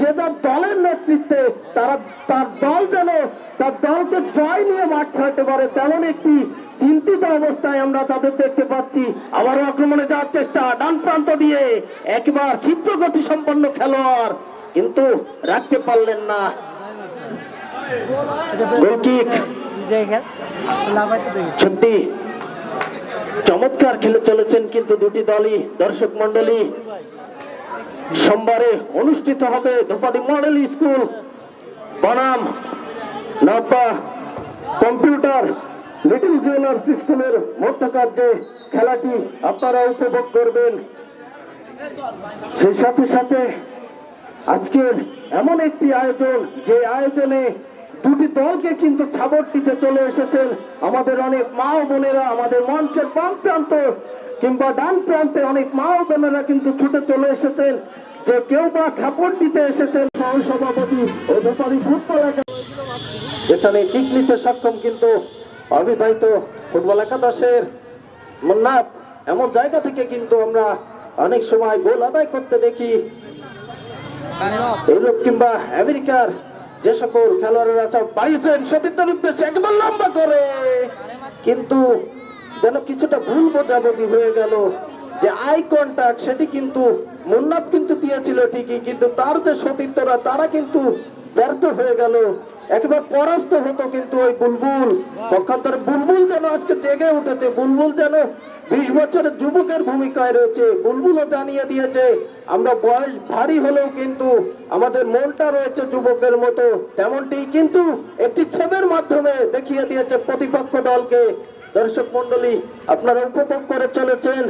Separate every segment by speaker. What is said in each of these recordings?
Speaker 1: যে দলের নেতৃত্বে তার দল যেন তার দলকে জয় নিয়ে মাঠ ছাড়তে পারে, তেমন একটি চিন্তিত অবস্থায় আমরা তাদের দেখতে পাচ্ছি। আবারও আক্রমণে যাওয়ার চেষ্টা ডান প্রান্ত দিয়ে, একবার ক্ষিপ্র গতি সম্পন্ন খেলোয়াড়, কিন্তু রাখতে পারলেন না। গোলকিক সত্যি চমৎকার খেলে চলেছেন কিন্তু দুটি দলই। দর্শক মন্ডলী, সোমবারে অনুষ্ঠিত হবে ধোপাদি মডেল স্কুল বনাম নব্বা কম্পিউটার লিটল জুয়েলার্স স্কুলের মধ্যকার যে খেলাটি আপনারা উপভোগ করবেন। সেই সাথে সাথে আজকের এমন একটি আয়োজন, যে আয়োজনে দুটি দলকে কিন্তু ছাবর দিতে চলে এসেছেন আমাদের অনেক মা ও বোনেরা। আমাদের মঞ্চের বাম প্রান্ত কিংবা ডান প্রান্তে অনেক মা ও বোনেরা কিন্তু ছুটে চলে এসেছেন, যে কেউ বা ছাপড় দিতে এসেছেন সহসভাপতি ও ধোপাদি ফুটবল যেখানে কিক নিতে সক্ষম কিন্তু অবিবাহিত ফুটবল একাদশের মুন্নাফ। এমন জায়গা থেকে কিন্তু আমরা অনেক সময় গোল আদায় করতে দেখি। ইউরোপ কিংবা আমেরিকার যে সকল খেলোয়াড়েরা সব বাড়িয়েছেন সতীর্থের উদ্দেশ্যে একবার লম্বা করে, কিন্তু যেন কিছুটা ভুল বোঝাবুঝি হয়ে গেল। যে আই কন্টাক্ট সেটি কিন্তু মুন্নাফ কিন্তু দিয়েছিল ঠিকই, কিন্তু তার যে সতীর্থরা তারা কিন্তু ব্যর্থ হয়ে গেল, একবার পরাস্ত হতো কিন্তু ওই বুলবুল। পক্ষান্তরে বুলবুল যেন আজকে জেগে উঠেছে, বুলবুল যেন 20 বছরের যুবকের ভূমিকায় রয়েছে। বুলবুলও জানিয়ে দিয়েছে আমরা বয়স ভারী হলেও কিন্তু আমাদের মনটা রয়েছে যুবকের মতো। তেমনটি কিন্তু একটি ছবির মাধ্যমে দেখিয়ে দিয়েছে প্রতিপক্ষ দলকে। দর্শক মন্ডলী, আপনারা উপভোগ করে চলেছেন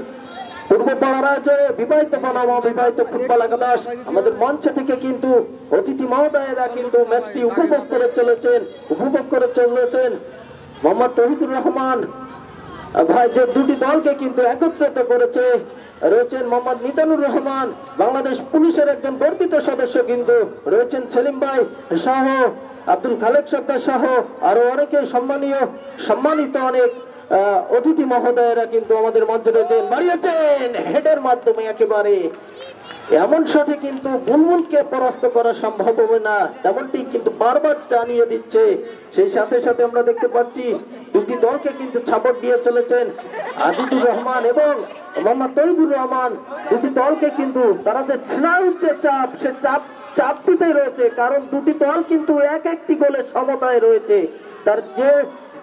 Speaker 1: পূর্বপাড়ার আয়োজনে বিবাহিত বনাম অবিবাহিত ফুটবল একাদশ। আমাদের মঞ্চ থেকে কিন্তু অতিথি মহোদয়েরা কিন্তু ম্যাচটি উপভোগ করে চলেছেন। মোহাম্মদ তহিদুর রহমান ভাই যে দুটি দলকে কিন্তু একত্রিত করেছে, রয়েছেন মোহাম্মদ মিজানুর রহমান, বাংলাদেশ পুলিশের একজন গর্বিত সদস্য, কিন্তু রয়েছেন সেলিম ভাই সহ, আব্দুল খালেক সরকার সহ আরো অনেকে সম্মানিত অনেক অতিথি মহোদয়েরা কিন্তু আমাদের মঞ্চে রয়েছেন। বাড়িয়েছেন হেডের মাধ্যমে একেবারে এমন শটে কিন্তু বুলবুলকে পরাস্ত করা সম্ভব হবে না, তেমনটি কিন্তু বারবার জানিয়ে দিচ্ছে। সেই সাথে সাথে আমরা দেখতে পাচ্ছি দুটি দলকে কিন্তু ছাপড় দিয়ে চলেছেন আজিজুর রহমান এবং মোহাম্মদ তৈবুর রহমান। দুটি দলকে কিন্তু তারা যে স্নায়ুর যে চাপ, সে চাপ দিতে রয়েছে, কারণ দুটি দল কিন্তু একটি গোলের সমতায় রয়েছে। তার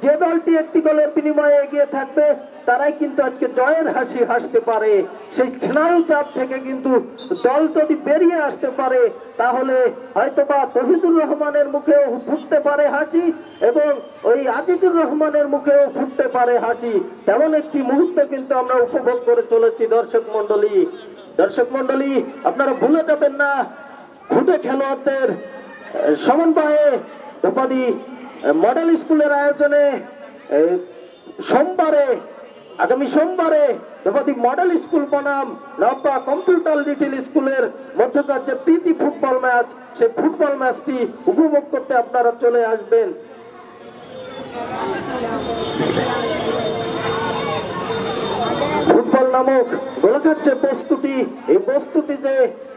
Speaker 1: যে দলটি একটি গোলের বিনিময়ে এগিয়ে থাকবে তারাই কিন্তু আজকে জয়ের হাসি হাসতে পারে। সেই স্নায়ু চাপ থেকে কিন্তু দল যদি বেরিয়ে আসতে পারে, তাহলে হয়তোবা তহিদুর রহমানের মুখেও ফুটতে পারে হাসি এবং ওই আজিজুর রহমানের মুখেও ফুটতে পারে হাসি। তেমন একটি মুহূর্ত কিন্তু আমরা উপভোগ করে চলেছি। দর্শক মন্ডলী, আপনারা ভুলে যাবেন না, খুদে খেলোয়াড়দের সমন্বয়ে ধোপাদি মডেল স্কুলের আয়োজনে আগামী সোমবারে ধোপাদি মডেল স্কুল বনাম নব্বা কম্পিউটার লিটল স্কুলের মধ্যকার যে প্রীতি ফুটবল ম্যাচ, সেই ফুটবল ম্যাচটি উপভোগ করতে আপনারা চলে আসবেন। ফুটবল নামক গোলাকার যে বস্তুটি, এই বস্তুটি যে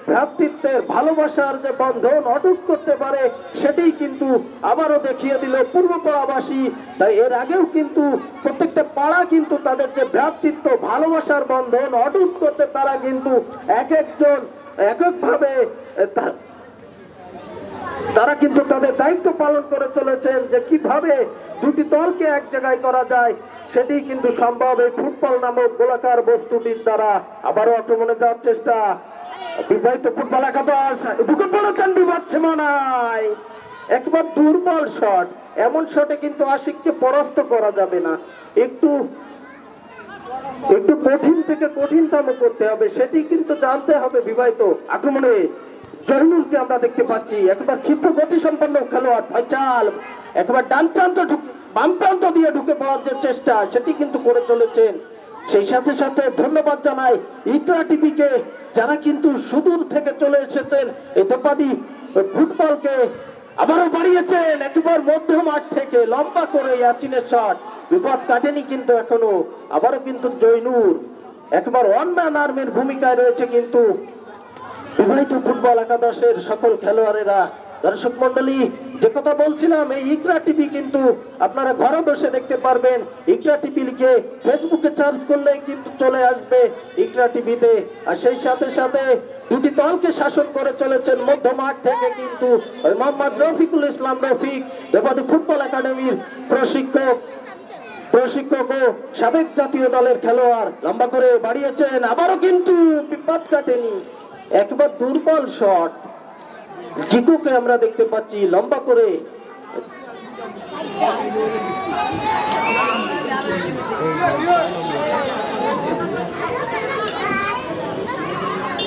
Speaker 1: ভ্রাতৃত্বের ভালোবাসার যে বন্ধন অটুট করতে পারে, সেটি কিন্তু আবারও দেখিয়ে দিল পূর্বপাড়াবাসী। তাই এর আগেও কিন্তু প্রত্যেকটা পাড়া কিন্তু তাদের যে ভ্রাতৃত্ব ভালোবাসার বন্ধন অটুট করতে তারা কিন্তু একজন এককভাবে তারা কিন্তু তাদের দায়িত্ব পালন করে চলেছেন, যে কিভাবে দুটি দলকে এক জায়গায় করা যায় সেটি কিন্তু সম্ভব এই ফুটবল নামক গোলাকার বস্তুটির দ্বারা। আবারও আক্রমণে যাওয়ার চেষ্টা বিবাহিত ফুটবল একাদশ, বুকে পড়েছেন বিবাদ সীমানায়, একবার দুর্বল শট। এমন শটে কিন্তু আশিককে পরাস্ত করা যাবে না, একটু কঠিন থেকে কঠিনতম করতে হবে, সেটি কিন্তু জানতে হবে। বিবাহিত আক্রমণে জহিনুলকে আমরা দেখতে পাচ্ছি, একবার ক্ষিপ্র গতি সম্পন্ন খেলোয়াড় ফয়সাল একবার ডান প্রান্ত বাম প্রান্ত দিয়ে ঢুকে পড়ার যে চেষ্টা সেটি কিন্তু করে চলেছেন। সেই সাথে সাথে ধন্যবাদ জানাই ইকরা টিভিকে, যারা কিন্তু সুদূর থেকে চলে এসেছেন এই ধোপাদি ফুটবলকে আবারও বাড়িয়েছেন একবার মধ্য মাঠ থেকে লম্বা করে ইয়াসিনের শট, বিপদ কাটেনি কিন্তু এখনো। আবারও কিন্তু জয়নুর একবার ওয়ান ম্যান আর্মির ভূমিকায় রয়েছে, কিন্তু বিবাহিত ফুটবল একাদশের সকল খেলোয়াড়েরা, দর্শক মন্ডলী, যে কথা বলছিলাম, এই ইকরা টিভি কিন্তু আপনারা ঘরে বসে দেখতে পারবেন। ইকরা টিভি লিখে ফেসবুকে সার্চ করলে কিন্তু চলে আসবে ইকরা টিভিতে। আর সেই সাথে সাথে দুটি দলকে শাসন করে চলেছেন মধ্য মাঠ থেকে কিন্তু মোহাম্মদ রফিকুল ইসলাম রফিক, দেবাদী ফুটবল একাডেমির প্রশিক্ষক ও সাবেক জাতীয় দলের খেলোয়াড়, লম্বা করে বাড়িয়েছেন, আবারও কিন্তু বিপদ কাটেনি, একবার দুর্বল শট। জিকুকে আমরা দেখতে পাচ্ছি লম্বা করে,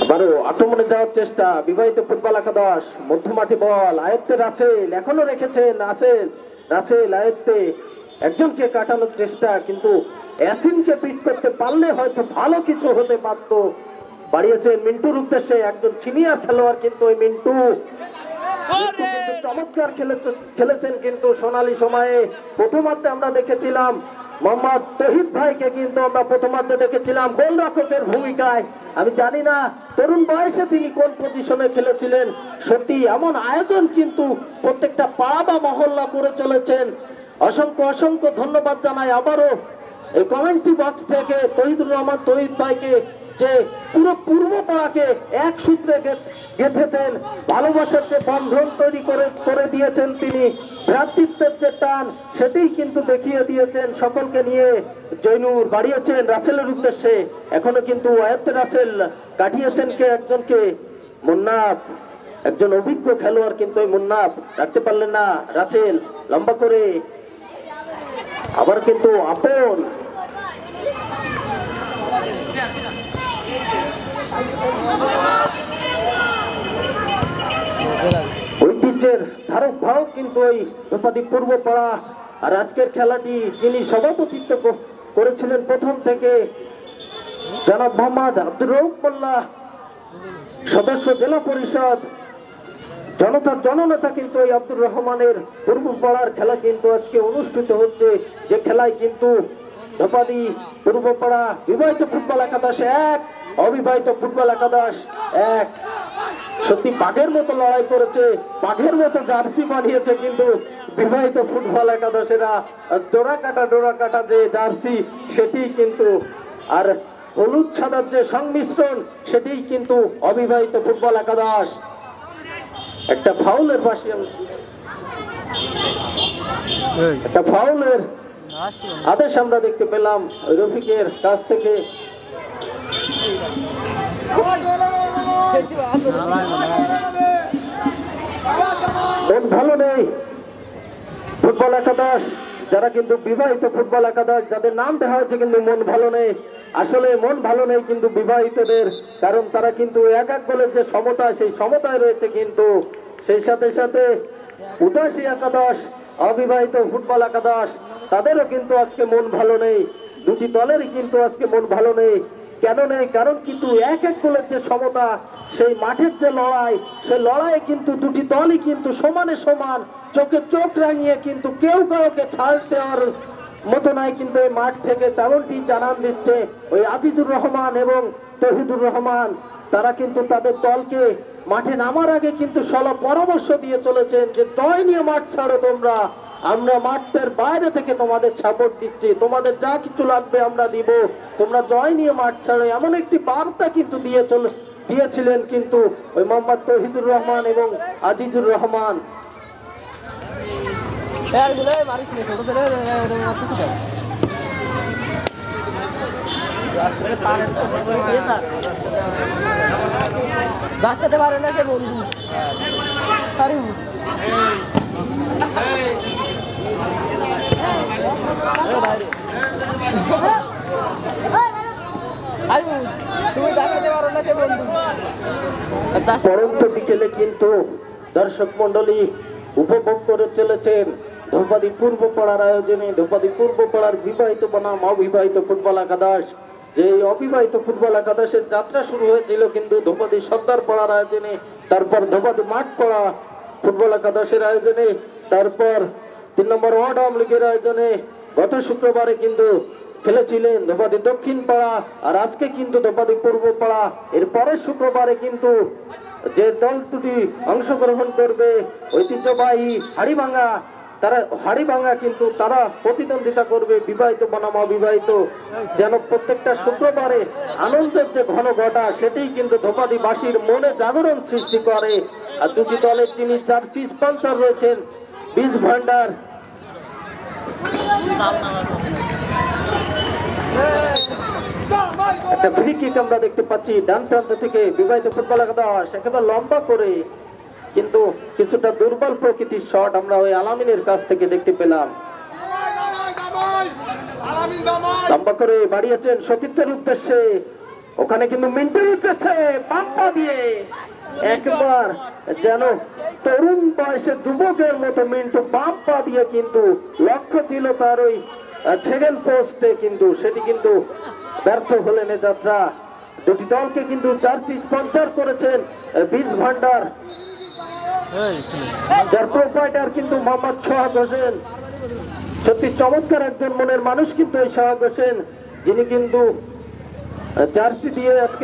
Speaker 1: আবারও আক্রমণে যাওয়ার চেষ্টা বিবাহিত ফুটবল একাদশ। মধ্যমাঠে বল, আয়ত্তে রাসেল, এখনো রেখেছেন রাসেল আয়ত্তে, একজনকে কাটানোর চেষ্টা, কিন্তু ইয়াসিনকে পিট করতে পারলে হয়তো ভালো কিছু হতে পারত। বাড়িয়েছেন মিন্টুর উদ্দেশ্যে, একজন সিনিয়র খেলোয়াড় কিন্তু ওই মিন্টু কিন্তু চমৎকার খেলেছেন কিন্তু সোনালী সময়ে। প্রথমার্ধে আমরা দেখেছিলাম মোহাম্মদ তহিদ ভাইকে কিন্তু আমরা প্রথমার্ধে দেখেছিলাম গোলরক্ষকের ভূমিকায়। আমি জানি না তরুণ বয়সে তিনি কোন পজিশনে খেলেছিলেন। সত্যি এমন আয়োজন কিন্তু প্রত্যেকটা পাড়া বা মহল্লা করে চলেছেন। অসংখ্য ধন্যবাদ জানাই আবারও এই কমেন্ট্রি বক্স থেকে তহিদুর রহমান তহিদ ভাইকে, যে পুরো পূর্বপাড়াকে এক সূত্রে গেঁথেছেন, ভালোবাসার যে বন্ধন তৈরি করে দিয়েছেন তিনি, ভ্রাতৃত্বের যে টান সেটাই কিন্তু দেখিয়ে দিয়েছেন সকলকে নিয়ে। জৈনুর বাড়িয়েছেন রাসেলের উদ্দেশ্যে, এখনো কিন্তু আয়ত্তে রাসেল, কাটিয়েছেন একজনকে মুন্নাফ, একজন অভিজ্ঞ খেলোয়াড় কিন্তু ওই মুন্নাফ রাখতে পারলেন না। রাসেল লম্বা করে, আবার কিন্তু আপন, ঐতিহ্যের ধারক বাহক কিন্তু ওই ধোপাদি পূর্বপাড়া। আর আজকের খেলাটি যিনি সভাপতিত্ব করেছিলেন প্রথম থেকে, জনাব মোহাম্মদ আব্দুর রউফ মোল্লা, সদস্য জেলা পরিষদ, জনতার জননেতা কিন্তু এই আব্দুর রহমানের পূর্বপাড়ার খেলা কিন্তু আজকে অনুষ্ঠিত হচ্ছে, যে খেলায় কিন্তু ধোপাদি পূর্বপাড়া বিবাহিত ফুটবল একাদশ 1, অবিবাহিত ফুটবল একাদশ 1। সত্যি বাঘের মতো লড়াই করেছে, বাঘের মতো জার্সি বানিয়েছে কিন্তু বিবাহিত ফুটবল একাদশেরা। ডোরা কাটা যে জার্সি সেটি কিন্তু, আর হলুদ সাদার যে সংমিশ্রণ সেটি কিন্তু অবিবাহিত ফুটবল একাদশ। একটা ফাউলের পাশে, একটা ফাউলের আদেশ আমরা দেখতে পেলাম রফিকের কাছ থেকে। মন ভালো নেই ফুটবল একাদশ, যারা কিন্তু বিবাহিত ফুটবল একাদশ, যাদের নাম দেওয়া হয়েছে কিন্তু মন ভালো নেই। আসলে মন ভালো নেই কিন্তু বিবাহিতদের, কারণ তারা কিন্তু এক বলে যে সমতা, সেই সমতায় রয়েছে। কিন্তু সেই সাথে সাথে 82 একাদশ, অবিবাহিত ফুটবল একাদশ, তাদেরও কিন্তু আজকে মন ভালো নেই। দুটি দলেরই কিন্তু আজকে মন ভালো নেই। কেন নেই? কারণ কিন্তু এক গোলের যে সমতা, সেই মাঠের যে লড়াই, সেই লড়াইয়ে কিন্তু দুটি দলই কিন্তু সমানে সমান, চোখে চোখ রাঙিয়ে কিন্তু কেউ কাউকে ছাড় দেওয়ার মতো নাই কিন্তু এই মাঠ থেকে, তেমনটি জানান দিচ্ছে ওই আজিজুর রহমান এবং তহিদুর রহমান। তারা কিন্তু তাদের দলকে মাঠে নামার আগে কিন্তু সলা পরামর্শ দিয়ে চলেছেন যে জয় নিয়ে মাঠ ছাড়ো তোমরা, আমরা মাঠের বাইরে থেকে তোমাদের সাপোর্ট দিচ্ছি, তোমাদের যা কিছু লাগবে আমরা দিব, তোমরা জয় নিয়ে মাঠ ছাড়ো, এমন একটি বার্তা কিন্তু দিয়েছিলেন কিন্তু ওই মোহাম্মদ তহিদুর রহমান এবং আজিজুর রহমান।
Speaker 2: বাসাতে পারে না সে বন্ধু, তুমি বাসাতে পারো না সে বন্ধু।
Speaker 1: পরন্ত বিকেলে কিন্তু দর্শক মন্ডলী উপভোগ করে চলেছেন ধোপাদি পূর্বপাড়ার আয়োজনে, ধোপাদি পূর্বপাড়ার বিবাহিত বনাম অবিবাহিত ফুটবল একাদশ। যে অবিবাহিত ফুটবল একাদশের যাত্রা শুরু হয়েছিল কিন্তু ধোপাদি সর্দার পাড়ার আয়োজনে, তারপর ধোপাদি মাঠ পাড়া ফুটবল একাদশের আয়োজনে, তারপর 3 নম্বর ওয়ার্ড আওয়ামী লীগের আয়োজনে। গত শুক্রবারে কিন্তু খেলেছিলেন ধোপাদি দক্ষিণ পাড়া, আর আজকে কিন্তু ধোপাদি পূর্ব পাড়া। এর পরের শুক্রবারে কিন্তু যে দল দুটি অংশগ্রহণ করবে ঐতিহ্যবাহী হাড়িভাঙ্গা, তারা হাড়িভাঙ্গা কিন্তু তারা প্রতিদ্বন্দ্বিতা করবে বিবাহিত বনাম অবিবাহিত। যেন প্রত্যেকটা শুক্রবারে আনন্দের যে ঘন ঘটা সেটাই কিন্তু ধোপাদিবাসীর মনে জাগরণ সৃষ্টি করে। আর দুটি দলের যিনি জার্সি স্পন্সর রয়েছেন বীজ ভান্ডার, একটা ফ্রি কিক আমরা দেখতে পাচ্ছি ডান প্রান্ত থেকে বিবাহিত ফুটবল একাদশ একেবারে লম্বা করে, কিন্তু কিছুটা দুর্বল প্রকৃতির শট আমরা ওই আলামিনের কাছ থেকে দেখতে পেলাম। লম্বা করে বাড়িয়েছেন সতীর্থের উদ্দেশ্যে, ওখানে কিন্তু মিন্টুর উদ্দেশ্যে পাম্পা দিয়ে একবার যেন তরুণ বয়সে যুবকের মতো মিন্টু পাম্পা দিয়ে, কিন্তু লক্ষ্য ছিল তার ওই সেকেন্ড পোস্টে, কিন্তু সেটি কিন্তু ব্যর্থ হলেন এ যাত্রা। দুটি দলকে কিন্তু জার্সি স্পন্সর করেছেন বীজ ভান্ডার, যার প্রোপাইটার কিন্তু মোহাম্মদ সোহাগ হোসেন। সত্যি চমৎকার একজন মনের মানুষ কিন্তু এই সোহাগ হোসেন, যিনি কিন্তু জার্সি দিয়ে আজকে